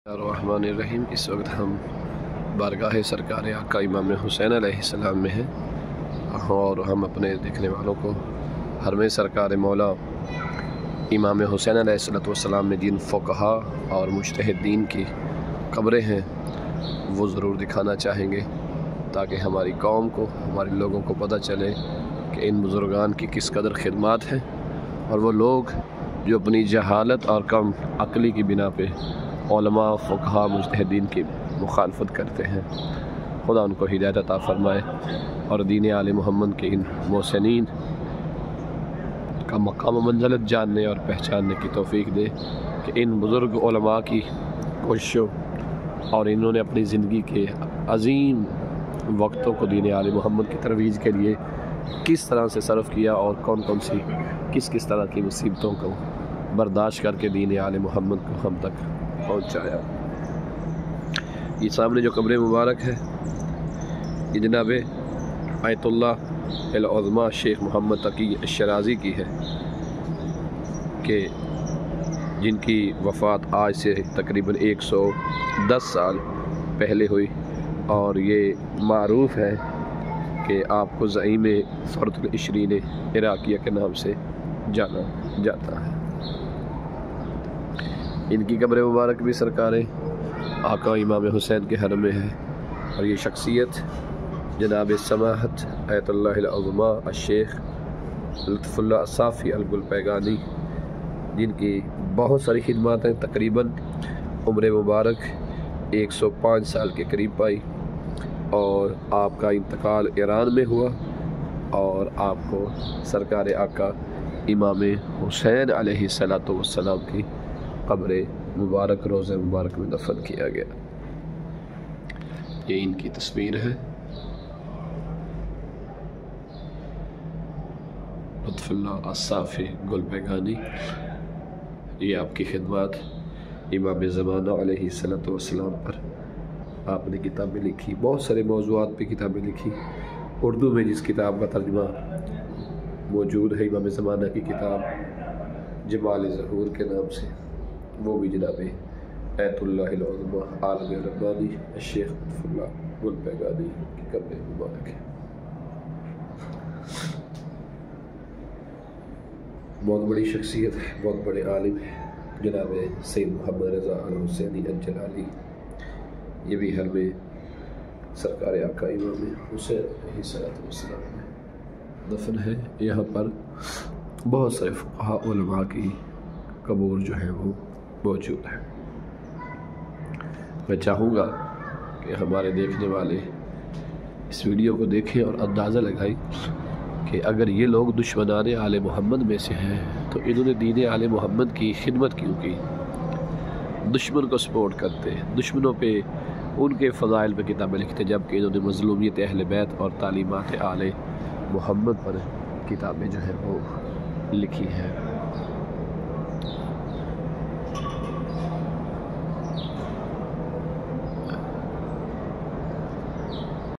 الرحمن الرحیم۔ اس وقت ہم بارگاہ سرکار آقا امام حسین علیہ السلام میں ہیں اور ہم اپنے دیکھنے والوں کو حرم سرکار مولا امام حسین علیہ السلام میں جن فقہا اور مجتہدین کی قبریں ہیں وہ ضرور دکھانا چاہیں گے، تاکہ ہماری قوم کو، ہمارے لوگوں کو پتہ چلے کہ ان بزرگان کی کس قدر خدمات ہیں، اور وہ لوگ جو اپنی جہالت اور کم عقلی کی بنا پہ علماء، فقہا، مجتہدین کی مخالفت کرتے ہیں، خدا ان کو ہدایت عطا فرمائے اور دین آل محمد کے ان محسنین کا مقام و منزلت جاننے اور پہچاننے کی توفیق دے کہ ان بزرگ علماء کی کوششوں اور انہوں نے اپنی زندگی کے عظیم وقتوں کو دین آل محمد کی ترویج کے لیے کس طرح سے صرف کیا اور کون کون سی کس طرح کی مصیبتوں کو برداشت کر کے دین آل محمد کو ہم تک پہنچایا۔ یہ سامنے جو قبر مبارک ہے یہ جناب آیت اللہ العظمیٰ شیخ محمد تقی الشرازی کی ہے، کہ جن کی وفات آج سے تقریباً 110 سال پہلے ہوئی، اور یہ معروف ہے کہ آپ کو زعیم ثورۃ العشرین عراقیہ کے نام سے جانا جاتا ہے۔ ان کی قبر مبارک بھی سرکار آقا امام حسین کے حرم میں ہے، اور یہ شخصیت جناب سماحت آیت اللہ العظمیٰ الشیخ لطف اللہ الصافی الگلپیگانی، جن کی بہت ساری خدمات ہیں، تقریباً عمر مبارک 105 سال کے قریب پائی، اور آپ کا انتقال ایران میں ہوا، اور آپ کو سرکار آقا امام حسین علیہ السلام کی قبر مبارک روضہ مبارک میں دفن کیا گیا۔ یہ ان کی تصویر ہے، لطف اللہ الصافی گلپیگانی۔ یہ آپ کی خدمات امام زمانہ علیہ السلام پر آپ نے کتابیں لکھی، بہت سارے موضوعات پہ کتابیں لکھی۔ اردو میں جس کتاب کا ترجمہ موجود ہے امام زمانہ کی کتاب جمال ظہور کے نام سے، وہ بھی جناب آیت اللہ العظمیٰ عالم ربانی الشیخ لطف اللہ گلپیگانی کی قبر مبارک ہے۔ بہت بڑی شخصیت ہے، بہت بڑے عالم ہے جناب سید محمد رضا الحسینی الجلالی۔ یہ بھی حرم سرکار آقا امام حسین علیہ السلام میں دفن ہے۔ یہاں پر بہت سارے فقہا علماء کی قبور جو ہے وہ موجود ہے۔ میں چاہوں گا کہ ہمارے دیکھنے والے اس ویڈیو کو دیکھیں اور اندازہ لگائیں کہ اگر یہ لوگ دشمنان آل محمد میں سے ہیں تو انہوں نے دین آل محمد کی خدمت کیوں کی؟ دشمن کو سپورٹ کرتے، دشمنوں پہ ان کے فضائل پہ کتابیں لکھتے، جبکہ انہوں نے مظلومیت اہل بیت اور تعلیمات آل محمد پر کتابیں جو ہیں وہ لکھی ہیں۔